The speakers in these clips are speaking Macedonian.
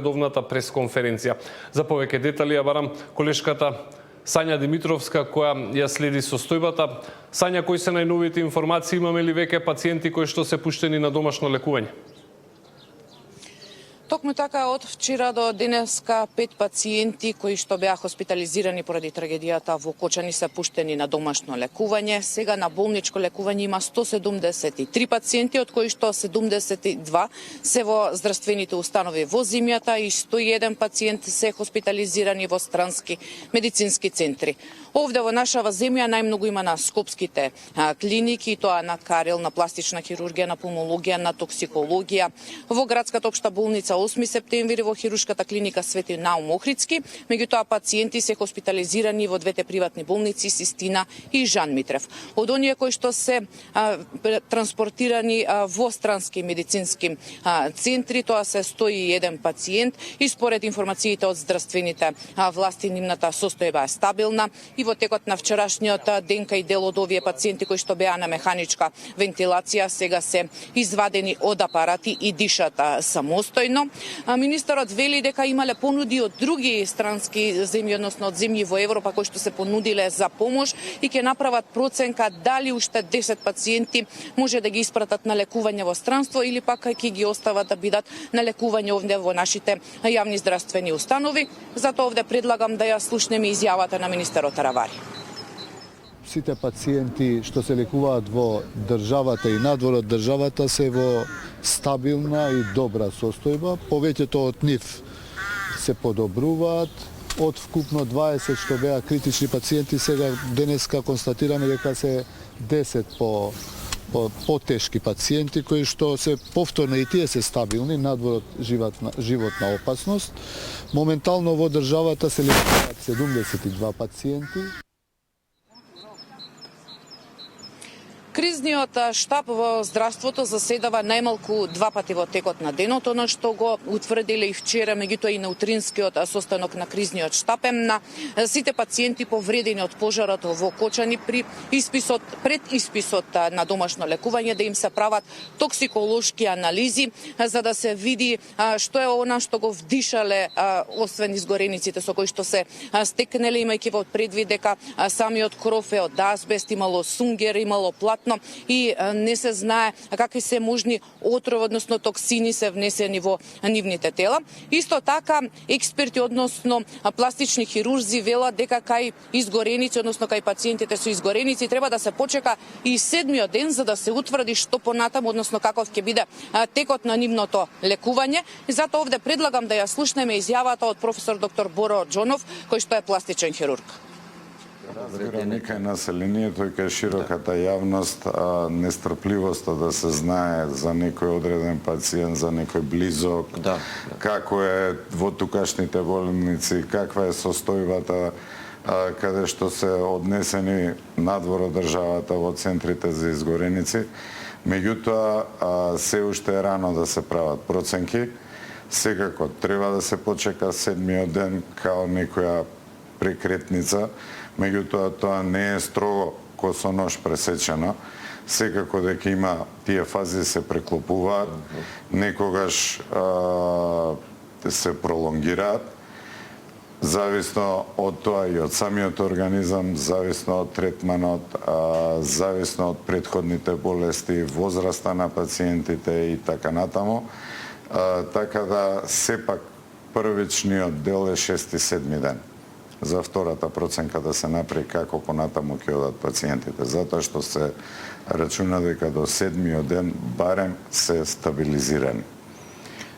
редовната пресконференција. За повеќе детали ја барам колешката Сања Димитровска, која ја следи состојбата. Сања, кои се најновите информации? Имаме ли веќе пациенти кои што се пуштени на домашно лекување? Токму така, од вчера до денеска 5 пациенти кои што беа хоспитализирани поради трагедијата во Кочани се пуштени на домашно лекување. Сега на болничко лекување има 173 пациенти, од кои што 72 се во здравствените установи во земјата и 101 пациент се хоспитализирани во странски медицински центри. Овде во нашава земја најмногу има на скопските клиники, тоа на кариелна пластична хирургија, на пулмологија, на токсикологија, во градската општа болница 8 септември, во хируршката клиника Свети Наум Охридски. Меѓутоа пациенти се хоспитализирани во двете приватни болници Систина и Жан Митрев. Од оние кои што се транспортирани во странски медицински центри, тоа се 101 пациент и според информациите од здравствените власти нивната состојба е стабилна и во текот на вчерашниот денка и дел од овие пациенти кои што беа на механичка вентилација сега се извадени од апарати и дишат самостојно. Министерот вели дека имале понуди од други странски земји, односно од земји во Европа кои што се понудиле за помош и ќе направат проценка дали уште 10 пациенти може да ги испратат на лекување во странство или пак ќе ги остават да бидат на лекување овде во нашите јавни здравствени установи. Затоа овде предлагам да ја слушнеме изјавата на министерот Таравари. Сите пациенти што се лекуваат во државата и надвор од државата се во стабилна и добра состојба. Повеќето од нив се подобруваат. Од вкупно 20 што беа критични пациенти, сега денеска констатираме дека се 10 потешки пациенти кои што се повторно и тие се стабилни надвор од животна опасност. Моментално во државата се лекуваат 72 пациенти. Кризниот штаб во здравството заседава најмалку 2 пати во текот на денот, она што го утврдиле и вчера, меѓутоа и на утринскиот состанок на кризниот штаб на сите пациенти повредени од пожарот во Кочани пред исписот на домашно лекување да им се прават токсиколошки анализи за да се види што е она што го вдишале освен изгорениците со кои што се стекнеле, имајќи во предвид дека самиот кров е од азбест, имало сунгер, имало платно и не се знае какви се можни отрови, односно токсини се внесени во нивните тела. Исто така, експерти, односно пластични хирурзи велат дека кај изгореници, односно кај пациентите со изгореници треба да се почека и 7-миот ден за да се утврди што понатаму, односно каков ќе биде текот на нивното лекување. И затоа овде предлагам да ја слушнеме изјавата од професор доктор Боро Џонов, кој што е пластичен хирург. Разбирам и кај населението и кај широката јавност нестрпливоста да се знае за некој одреден пациент, за некој близок, како е во тукашните болници, каква е состојбата каде што се однесени надвор од државата во центрите за изгореници. Меѓутоа, се уште е рано да се прават проценки. Секако треба да се почека 7-миот ден као некоја прекретница, меѓутоа тоа не е строго косонож пресечено. Секако дека има тие фази се преклопуваат, некогаш се пролонгираат, зависно од тоа и од самиот организам, зависно од третманот, зависно од претходните болести, возраста на пациентите и така натаму. Така да сепак првичниот дел е 6-7 ден. За втората проценка да се направи како понатаму ќе одат пациентите, затоа што се рачуна дека до 7-миот ден барем се стабилизирани.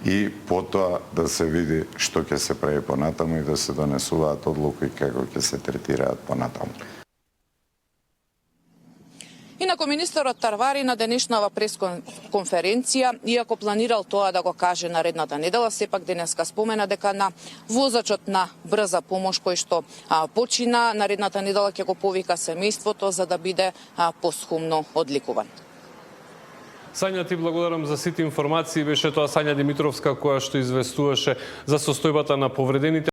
И потоа да се види што ќе се прави понатаму и да се донесуваат одлуки како ќе се третираат понатаму. Инаку министерот Таравари на денешнава пресконференција, иако планирал тоа да го каже наредната недела, сепак денеска спомена дека на возачот на брза помош кој што почина наредната недела ќе го повика семејството за да биде посхумно одликуван. Сања, ти благодарам за сите информации. Беше тоа Сања Димитровска која што известуваше за состојбата на повредените.